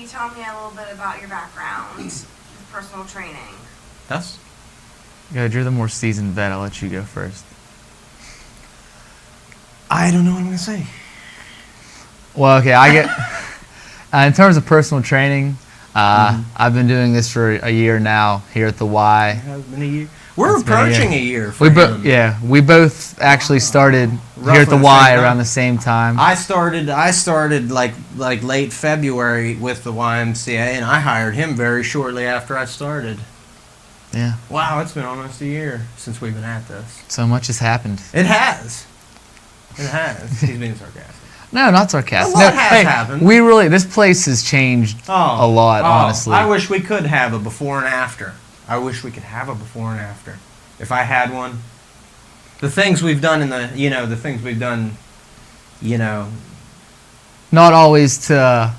tell me a little bit about your background with personal training? Yes. Good, you're the more seasoned vet. I'll let you go first. I don't know what I'm going to say. Well, okay, I get... in terms of personal training, I've been doing this for a year now here at the Y. It has been a year. We're approaching a year for him. Yeah, we both actually started here at the Y around the same time. I started like late February with the YMCA, and I hired him very shortly after I started. Yeah. Wow, it's been almost a year since we've been at this. So much has happened. It has. It has. He's being sarcastic. No, not sarcastic. A lot has happened. This place has changed a lot, honestly. I wish we could have a before and after. I wish we could have a before and after. If I had one. The things we've done Not always to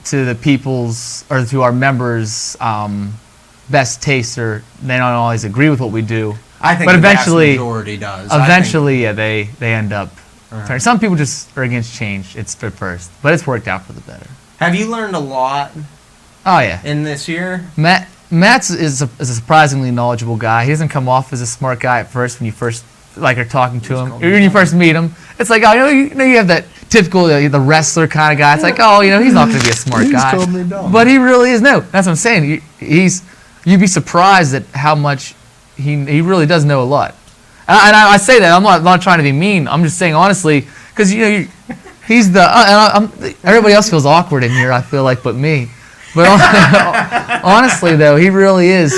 the people's, or to our members' best taste, or they don't always agree with what we do. I think but the eventually, vast majority does. Eventually, yeah, they end up. Some people just are against change. It's for first, but it's worked out for the better. Have you learned a lot? Oh yeah. In this year, Matt is a surprisingly knowledgeable guy. He doesn't come off as a smart guy at first when you first are talking to him. When you first meet him, it's like, oh, you have that typical the wrestler kind of guy. It's like, oh, he's not going to be a smart guy. Told me dumb. But he really is. No, that's what I'm saying. You'd be surprised at how much he really does know a lot. And I say that I'm not trying to be mean. I'm just saying honestly, because he's the everybody else feels awkward in here. I feel like, but me. But honestly, though, he really is.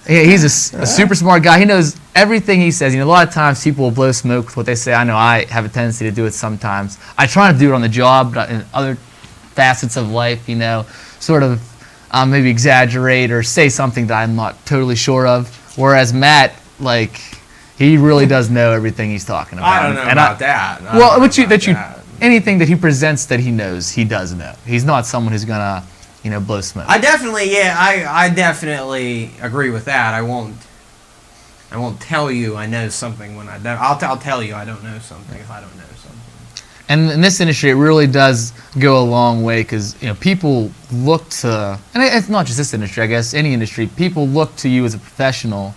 He's a super smart guy. He knows everything he says. A lot of times people will blow smoke with what they say. I know I have a tendency to do it sometimes. I try not to do it on the job, but in other facets of life, sort of maybe exaggerate or say something that I'm not totally sure of. Whereas Matt, he really does know everything he's talking about. I don't know about that. Anything that he presents that he knows, he does know. He's not someone who's gonna, blow smoke. I definitely agree with that. I won't tell you I know something when I don't. I'll tell you I don't know something if I don't know something. And in this industry, it really does go a long way because people look to, and it's not just this industry. I guess any industry, people look to you as a professional,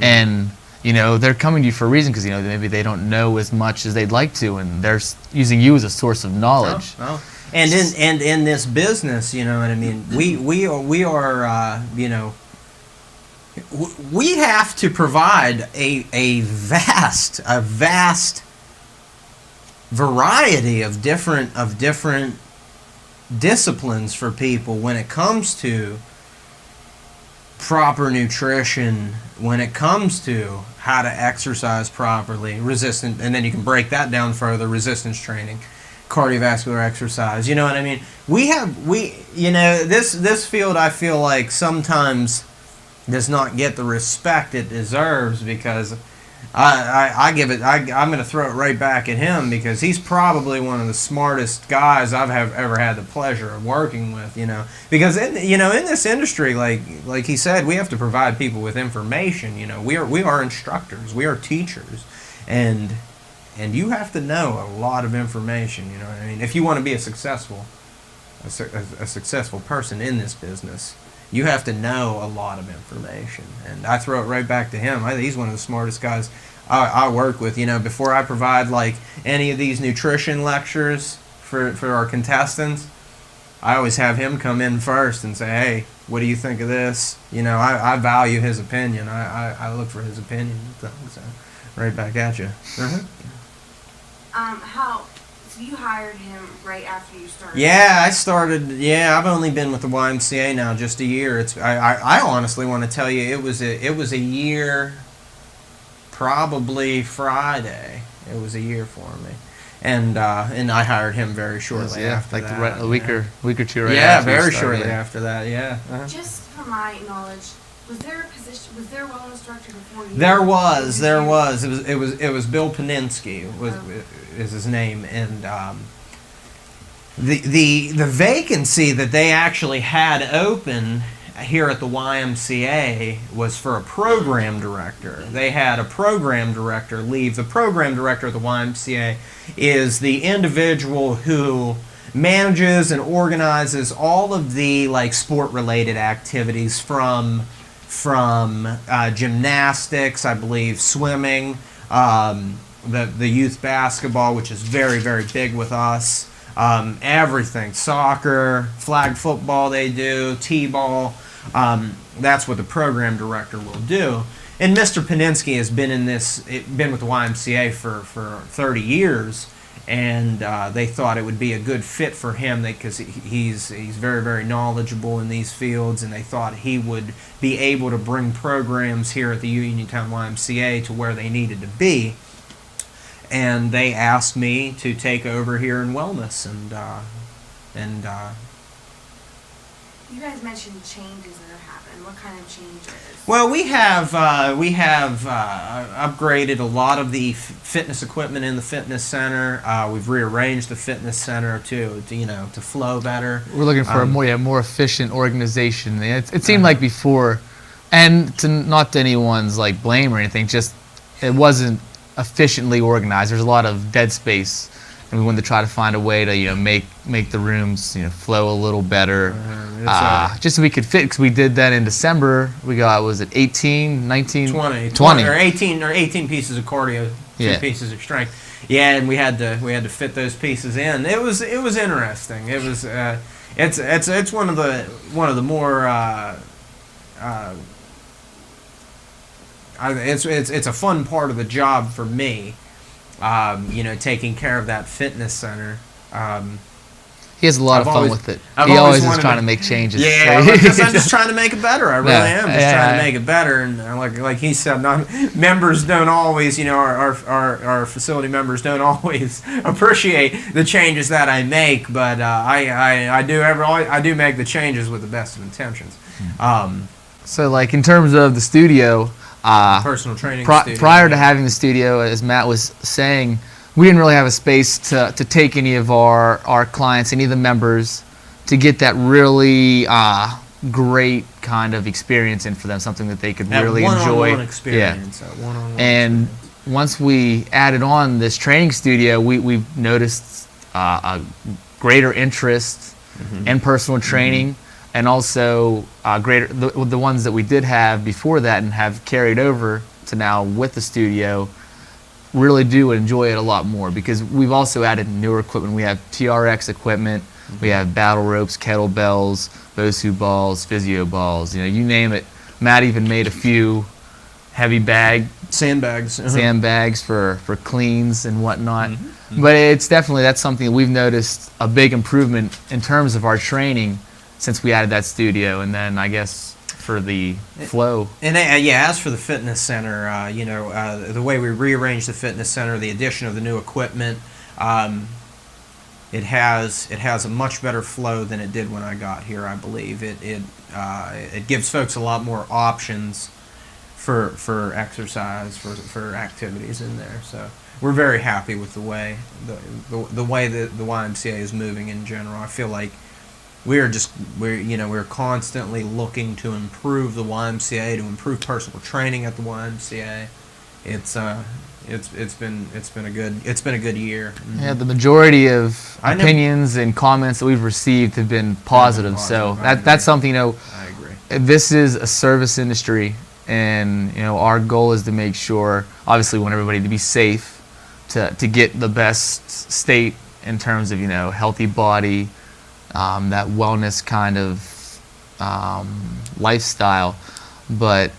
and they're coming to you for a reason because maybe they don't know as much as they'd like to, and they're using you as a source of knowledge. Oh. And in this business, we have to provide a vast variety of different disciplines for people when it comes to proper nutrition, when it comes to how to exercise properly, and then you can break that down further, resistance training, cardiovascular exercise, you know what I mean? This field I feel like sometimes does not get the respect it deserves because I'm going to throw it right back at him because he's probably one of the smartest guys I've ever had the pleasure of working with, because in this industry, like he said, we have to provide people with information. We are instructors, we are teachers, and you have to know a lot of information. You know what I mean? If you want to be a successful person in this business, you have to know a lot of information. And I throw it right back to him. He's one of the smartest guys I work with. Before I provide any of these nutrition lectures for our contestants, I always have him come in first and say, hey, what do you think of this? I value his opinion. I look for his opinion. So right back at you. So you hired him right after you started? Yeah, I started. Yeah, I've only been with the YMCA now just a year. I honestly want to tell you it was a year. Probably Friday. It was a year for me, and I hired him very shortly after that. A week or two right after. Yeah, very shortly after that. Yeah. Just from my knowledge, was there a well instructor before you? There was. It was Bill Paninsky is his name, and the vacancy that they actually had open here at the YMCA was for a program director. They had a program director leave. The program director of the YMCA is the individual who manages and organizes all of the like sport related activities from gymnastics, I believe, swimming, the youth basketball, which is very, very big with us, everything, soccer, flag football they do, t-ball. That's what the program director will do. And Mr. Paninsky has been with the YMCA for 30 years, and they thought it would be a good fit for him because he's very, very knowledgeable in these fields, and they thought he would be able to bring programs here at the Uniontown YMCA to where they needed to be. And they asked me to take over here in wellness, and you guys mentioned changes that have happened. What kind of changes? well, we have upgraded a lot of the fitness equipment in the fitness center. We've rearranged the fitness center to flow better. We're looking for a more efficient organization. It seemed like before, and not to anyone's like blame or anything, just it wasn't efficiently organized. There's a lot of dead space, and we wanted to try to find a way to make the rooms flow a little better, just so we could fit. Because we did that in December. We got 18, 19, 20 or 18 pieces of cardio, 2 pieces of strength. Yeah, and we had to fit those pieces in. It was interesting. It was it's one of the more it's a fun part of the job for me, taking care of that fitness center. He has a lot of fun with it. I've He always wanted is trying to make changes. Yeah, So because I'm just trying to make it better. I really am just trying to yeah. make it better. And like he said, members don't always, our facility members don't always appreciate the changes that I make, but I do make the changes with the best of intentions. So like in terms of the studio, Personal training studio. Prior to having the studio, as Matt was saying, we didn't really have a space to take any of our clients, any of the members, to get that really great kind of experience in for them, something that they could really enjoy. Experience, one-on-one and experience. Once we added on this training studio, we've noticed a greater interest in personal training, and also greater the ones that we did have before that and have carried over to now with the studio really do enjoy it a lot more, because we've also added newer equipment. We have TRX equipment, we have battle ropes, kettlebells, Bosu balls, physio balls, you name it. Matt even made a few heavy sandbags for cleans and whatnot. But it's definitely, that's something that we've noticed a big improvement in terms of our training since we added that studio. And then I guess for the flow. And as for the fitness center, the way we rearranged the fitness center, the addition of the new equipment, it has a much better flow than it did when I got here. I believe it gives folks a lot more options for exercise, for activities in there. So we're very happy with the way the way that the YMCA is moving in general. I feel like we're constantly looking to improve the YMCA, to improve personal training at the YMCA. It's been a good year. Yeah, the majority of opinions and comments that we've received have been positive. So that's something, I agree. This is a service industry, and our goal is to make sure, obviously we want everybody to be safe, to get the best state in terms of healthy body, that wellness kind of lifestyle. But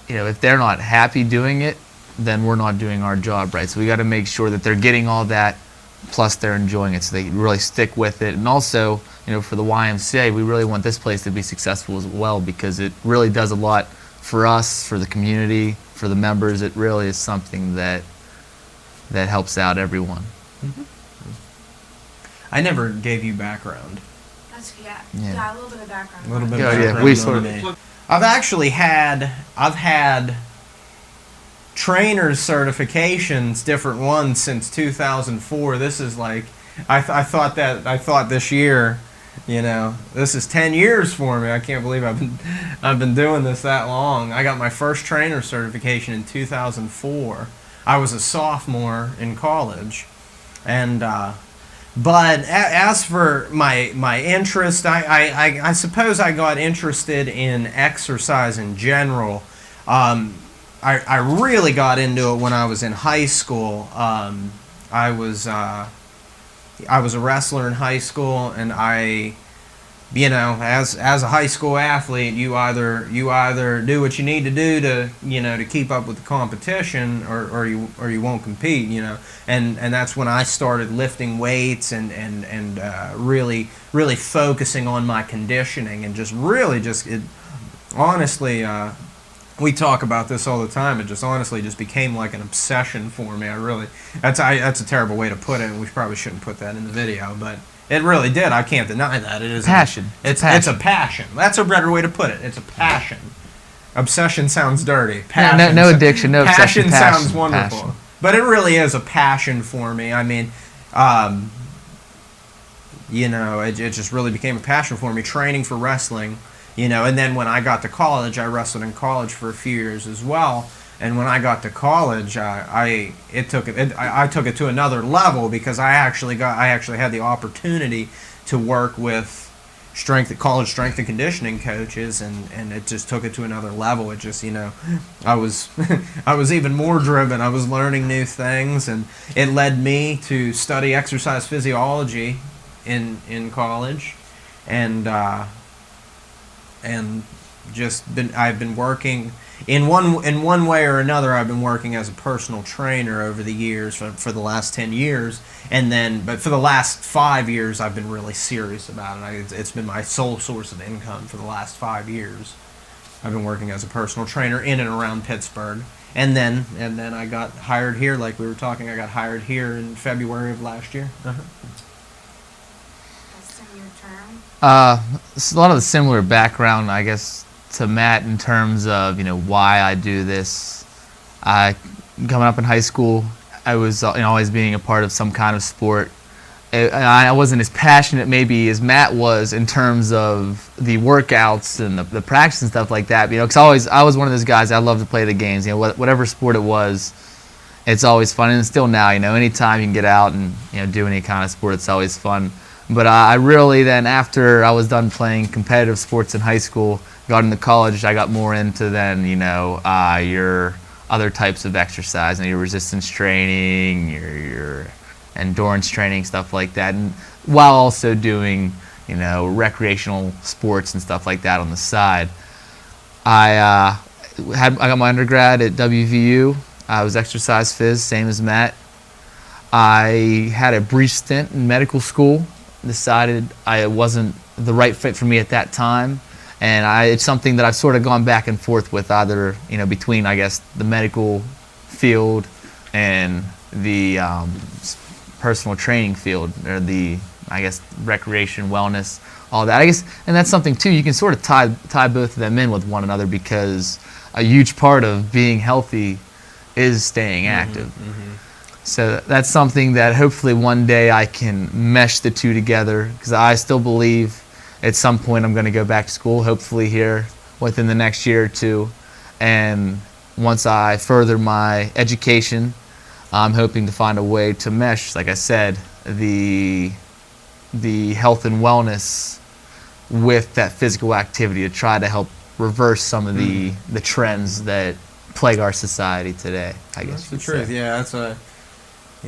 if they're not happy doing it, then we're not doing our job right. So we got to make sure that they're getting all that, plus they're enjoying it, so they really stick with it. And also, for the YMCA, we really want this place to be successful as well, because it really does a lot for us, for the community, for the members. It really is something that helps out everyone. I never gave you background. That's a little bit of background. A little bit Yeah, of yeah, background we on sort of- me. I've had trainers certifications, different ones, since 2004. This is like I thought this year, this is 10 years for me. I can't believe I've been doing this that long. I got my first trainer certification in 2004. I was a sophomore in college, and But as for my interest, I suppose I got interested in exercise in general. I really got into it when I was in high school. I was a wrestler in high school, and as a high school athlete, you either do what you need to do to keep up with the competition, or you won't compete, and that's when I started lifting weights and really focusing on my conditioning, and honestly, we talk about this all the time. It just honestly just became like an obsession for me. That's a terrible way to put it, and we probably shouldn't put that in the video, but it really did. I can't deny that. It is passion. It's a passion. That's a better way to put it. It's a passion. Obsession sounds dirty. Passion, no addiction, no obsession. Passion sounds wonderful. Passion. But it really is a passion for me. I mean, it just really became a passion for me, training for wrestling. And then when I got to college, I wrestled in college for a few years as well. And when I got to college, I took it to another level, because I actually had the opportunity to work with college strength and conditioning coaches, and it just took it to another level. It just I was I was even more driven. I was learning new things, and it led me to study exercise physiology in college, and I've been working in one way or another. I've been working as a personal trainer over the years for the last 10 years, but for the last 5 years I've been really serious about it. It's been my sole source of income for the last 5 years. I've been working as a personal trainer in and around Pittsburgh, and then I got hired here, like we were talking. I got hired here in February of last year. A lot of the similar background, I guess, to Matt in terms of why I do this. Coming up in high school, I was always being a part of some kind of sport. I wasn't as passionate maybe as Matt was in terms of the workouts and the practice and stuff like that. Because I was one of those guys. I love to play the games. Whatever sport it was, it's always fun. And still now, anytime you can get out and do any kind of sport, it's always fun. But I really then, after I was done playing competitive sports in high school, got into college, I got more into your other types of exercise, your resistance training, your endurance training, stuff like that, and while also doing recreational sports and stuff like that on the side. I got my undergrad at WVU. I was exercise phys, same as Matt. I had a brief stint in medical school. Decided it wasn't the right fit for me at that time, and it's something that I've sort of gone back and forth with, either between, I guess, the medical field and the personal training field, or the, I guess, recreation, wellness, all that, I guess. And that's something too, you can sort of tie both of them in with one another, because a huge part of being healthy is staying active. Mm-hmm. So that's something that hopefully one day I can mesh the two together, because I still believe at some point I'm going to go back to school, hopefully here within the next year or two. And once I further my education, I'm hoping to find a way to mesh, like I said, the health and wellness with that physical activity, to try to help reverse some of the trends that plague our society today, I guess. That's the truth. Yeah, that's a...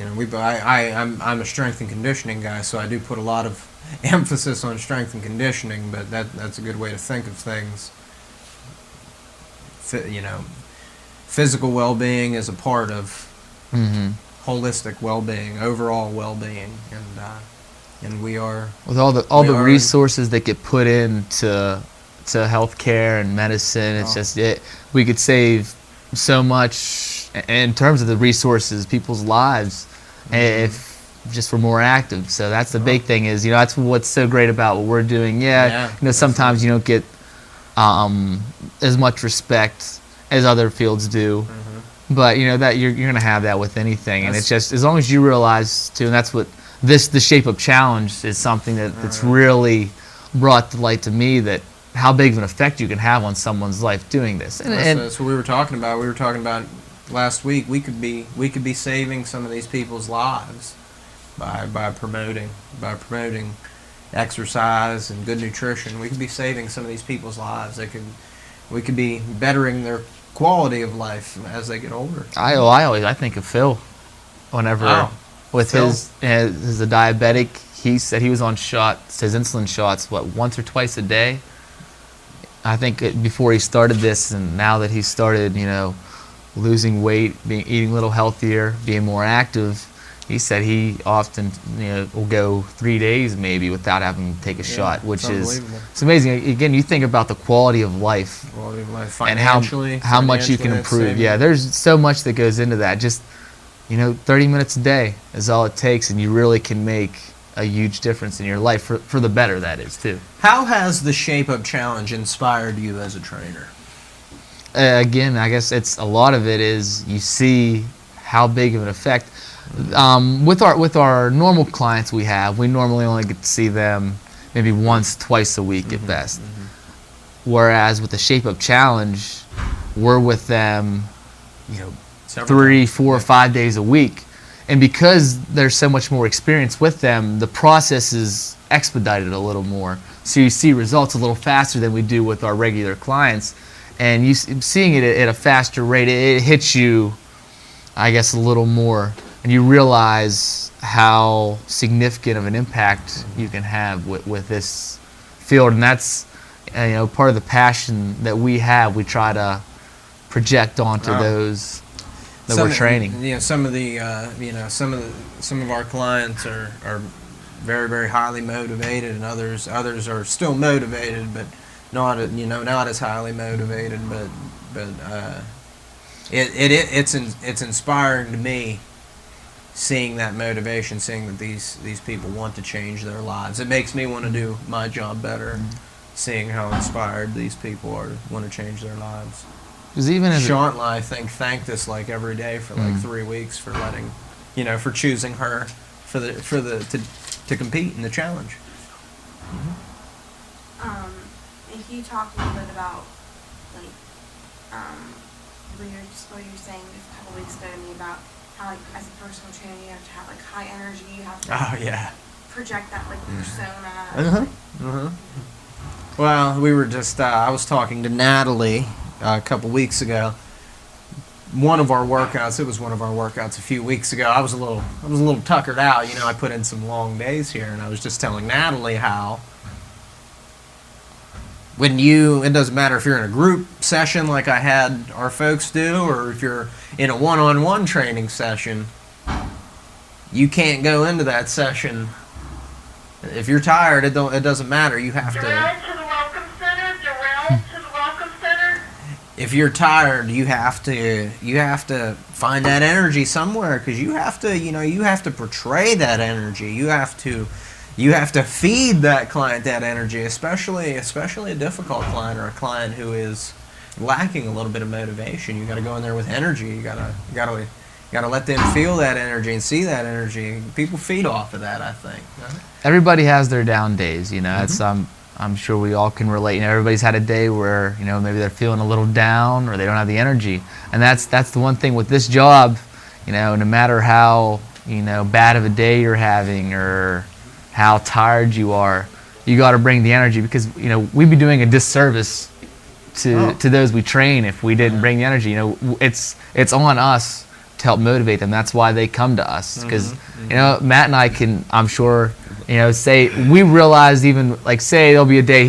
I'm a strength and conditioning guy, so I do put a lot of emphasis on strength and conditioning, but that's a good way to think of things. Physical well-being is a part of holistic well-being, overall well-being, and we are, with all the resources that get put into healthcare and medicine. It's we could save so much in terms of the resources, people's lives, if just we're more active. So that's the big thing, is that's what's so great about what we're doing. Sometimes you don't get as much respect as other fields do, but that you're gonna have that with anything. And it's just, as long as you realize too, and that's what the Shape Up Challenge is, something that's really brought to light to me, that how big of an effect you can have on someone's life doing this. And that's what we were talking about. We were talking about last week. We could be saving some of these people's lives, by promoting exercise and good nutrition. We could be saving some of these people's lives. We could be bettering their quality of life as they get older. I think of Phil whenever with Phil? his a diabetic. He said he was on shots, his insulin shots, once or twice a day. I think before he started this, and now that he started, losing weight, eating a little healthier, being more active, he said he often, will go 3 days maybe without having to take a shot, which is it's amazing. Again, you think about the quality of life, and how much you can improve. Yeah, there's so much that goes into that. Just 30 minutes a day is all it takes, and you really can make a huge difference in your life for the better, that is, too. How has the Shape Up Challenge inspired you as a trainer? Again, I guess a lot of it is you see how big of an effect. With our normal clients we normally only get to see them maybe once, twice a week at best. Whereas with the Shape Up Challenge, we're with them, 3, 4, 5 days a week. And because there's so much more experience with them, the process is expedited a little more. So you see results a little faster than we do with our regular clients. And you seeing it at a faster rate, it hits you, I guess, a little more. And you realize how significant of an impact you can have with this field. And that's part of the passion that we have. We try to project onto those that we're training. Some of our clients are very, very highly motivated, and others are still motivated, but not as highly motivated. But it's inspiring to me, seeing that motivation, seeing that these people want to change their lives. It makes me want to do my job better, seeing how inspired these people are to want to change their lives. Because even as Sean and I thanked us every day for 3 weeks for letting, for choosing her to compete in the challenge. If you talk a little bit about what you're saying a couple weeks ago to me about how as a personal trainer you have to have high energy, you have to project that persona. Well, we were just I was talking to Natalie a couple weeks ago. It was one of our workouts a few weeks ago. I was a little tuckered out. I put in some long days here, and I was just telling Natalie how it doesn't matter if you're in a group session like I had our folks do, or if you're in a one-on-one training session, you can't go into that session. If you're tired, it doesn't matter. You have to. If you're tired, you have to find that energy somewhere, because you have to portray that energy. You have to feed that client that energy, especially a difficult client or a client who is lacking a little bit of motivation. You got to go in there with energy. You gotta let them feel that energy and see that energy. People feed off of that, I think. Everybody has their down days, It's I'm sure we all can relate. Everybody's had a day where maybe they're feeling a little down or they don't have the energy, and that's the one thing with this job. No matter how bad of a day you're having or how tired you are, you got to bring the energy, because we'd be doing a disservice to those we train if we didn't bring the energy. It's on us to help motivate them. That's why they come to us, because Matt and I can, I'm sure, say we realized, even say there'll be a day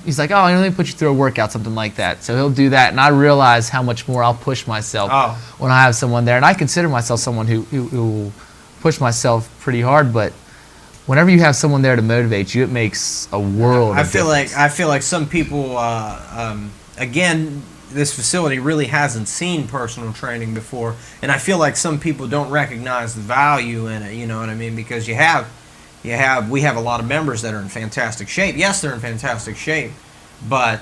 he's like, oh, let me put you through a workout, something like that. So he'll do that, and I realize how much more I'll push myself when I have someone there. And I consider myself someone who will push myself pretty hard, but whenever you have someone there to motivate you, it makes a world of difference. I feel like some people, again, this facility really hasn't seen personal training before, and I feel like some people don't recognize the value in it. You know what I mean? Because we have a lot of members that are in fantastic shape. Yes, they're in fantastic shape, but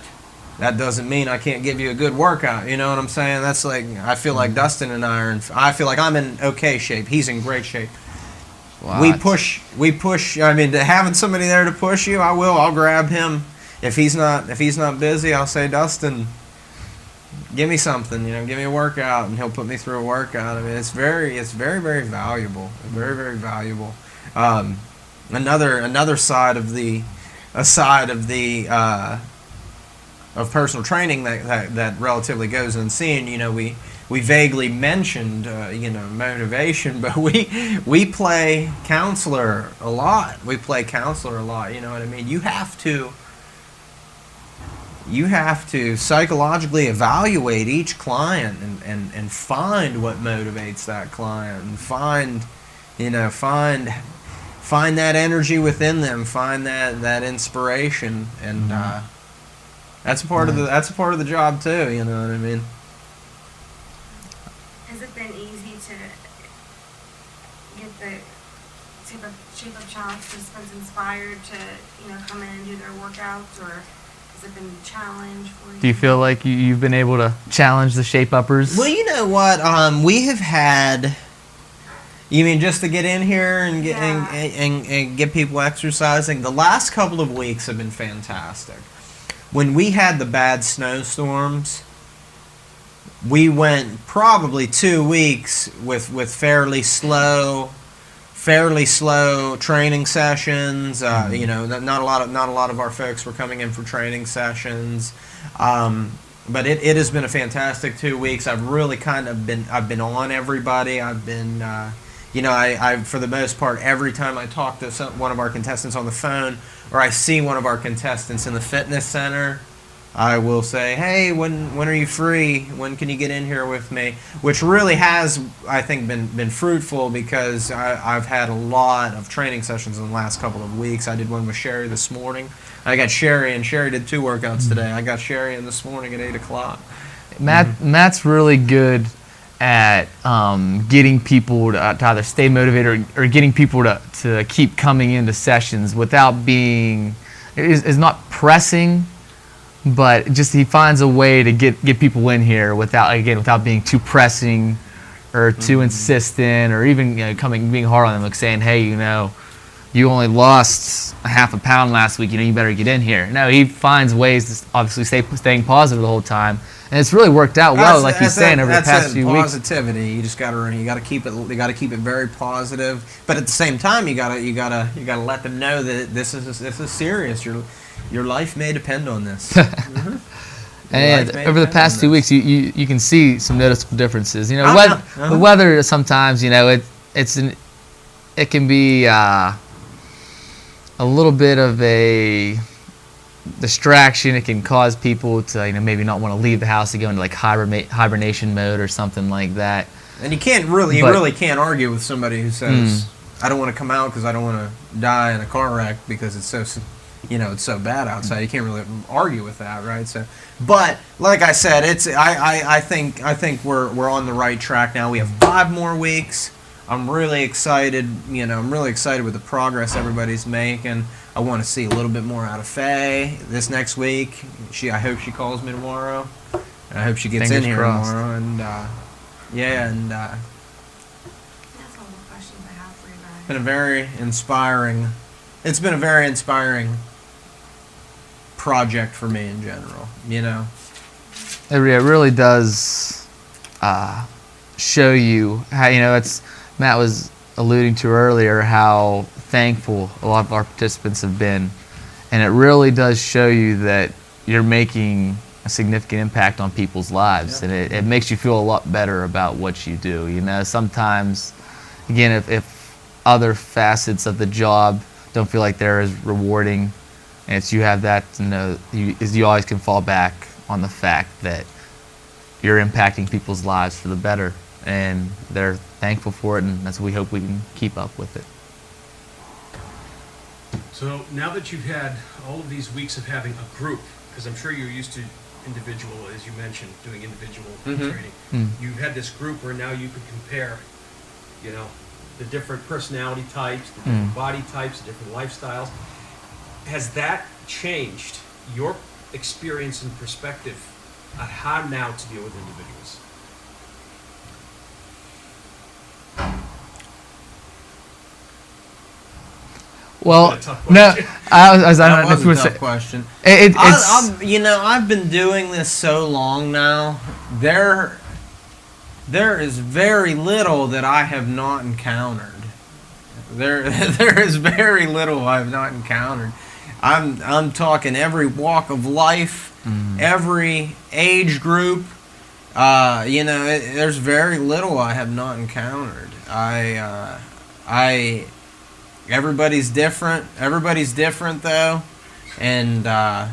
that doesn't mean I can't give you a good workout. You know what I'm saying? That's I feel like Dustin and I feel like I'm in okay shape. He's in great shape. Wow. We push. I mean, having somebody there to push you, I'll grab him. If he's not busy, I'll say, Dustin, give me something, give me a workout, and he'll put me through a workout. I mean, it's very, very valuable. Very, very valuable. Another side of the of personal training that relatively goes unseen. We vaguely mentioned motivation, but we play counselor a lot. You know what I mean? You have to psychologically evaluate each client and find what motivates that client, and find that energy within them, find that inspiration, and that's a part of the job too. You know what I mean? Has it been easy to get the shape up challenge participants inspired to come in and do their workouts, or has it been a challenge for you? Do you feel like you've been able to challenge the shape uppers? Well, you know what? We have had. You mean just to get in here and get and get people exercising? The last couple of weeks have been fantastic. When we had the bad snowstorms, we went probably 2 weeks with fairly slow training sessions. Not a lot of our folks were coming in for training sessions. But it has been a fantastic 2 weeks. I've really I've been on everybody. I've been I for the most part, every time I talk to one of our contestants on the phone, or I see one of our contestants in the fitness center, I will say, hey, when are you free? When can you get in here with me? Which really has, I think, been fruitful, because I've had a lot of training sessions in the last couple of weeks. I did one with Sherry this morning. I got Sherry, and Sherry did 2 workouts today. I got Sherry in this morning at 8 o'clock. Matt's really good at getting people to either stay motivated or getting people to keep coming into sessions without being, is not pressing, but just he finds a way to get people in here without being too pressing or too insistent, or even being hard on them, like saying, hey, you only lost a half a pound last week, you better get in here. No, he finds ways to obviously staying positive the whole time. And it's really worked out well, like he's saying, over the past few weeks. Positivity. You just got to keep it very positive. But at the same time, you gotta let them know that this is serious. Your life may depend on this. And over the past 2 weeks, you can see some noticeable differences. The weather sometimes, it can be a little bit of a distraction. It can cause people to maybe not want to leave the house, to go into like hibernation mode or something like that. And you really can't argue with somebody who says, I don't want to come out because I don't want to die in a car wreck because it's so it's so bad outside. You can't really argue with that, right? So, but like I said, I think we're on the right track now. We have 5 more weeks. I'm really excited. I'm really excited with the progress everybody's making. I want to see a little bit more out of Faye this next week. I hope she calls me tomorrow. I hope she gets in here tomorrow. And That's all the questions I have for you guys. It's been a very inspiring project for me in general. It really does show you how Matt was alluding to earlier, how thankful a lot of our participants have been, and it really does show you that you're making a significant impact on people's lives. Yep. And it makes you feel a lot better about what you do. Sometimes, again, if other facets of the job don't feel like they're as rewarding, and it's you have that to know, you always can fall back on the fact that you're impacting people's lives for the better, and they're thankful for it, and that's what we hope we can keep up with it. So now that you've had all of these weeks of having a group, because I'm sure you're used to individual, as you mentioned, doing individual training. You've had this group where now you could compare, the different personality types, the different body types, the different lifestyles. Has that changed your experience and perspective on how now to deal with individuals? Well, no, I don't know if you would say. Question. It's I've been doing this so long now. There is very little that I have not encountered. There is very little I've not encountered. I'm talking every walk of life, every age group. There's very little I have not encountered. Everybody's different. Everybody's different though, and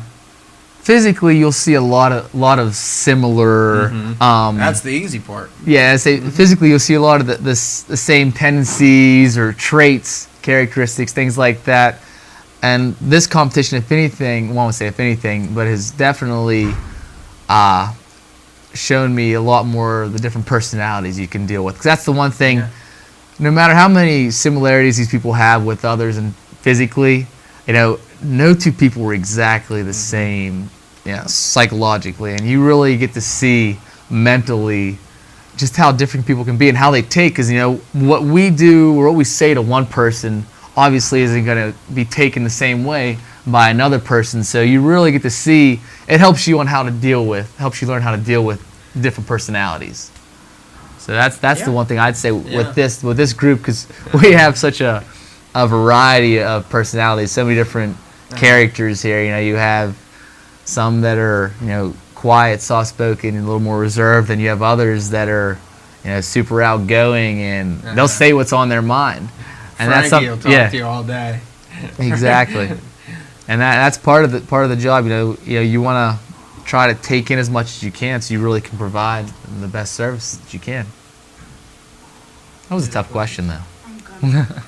physically you'll see a lot of similar. That's the easy part. Yeah, I say physically you'll see a lot of the same tendencies or traits, characteristics, things like that. And this competition, if anything, well, I won't say if anything, but has definitely shown me a lot more of the different personalities you can deal with. Because that's the one thing, no matter how many similarities these people have with others and physically, no two people were exactly the same, psychologically. And you really get to see mentally just how different people can be and how they take. Because, what we do or what we say to one person obviously isn't going to be taken the same way by another person. So you really get to see, it helps you on how to helps you learn how to deal with different personalities. So that's the one thing I'd say with this group, because we have such a variety of personalities, so many different characters here. You have some that are, quiet, soft-spoken, and a little more reserved, and you have others that are, super outgoing, and they'll say what's on their mind. And Frankie will talk to you all day. Exactly. And that's part of the job. You want to try to take in as much as you can, so you really can provide the best service that you can. That was a tough question, though. I'm good.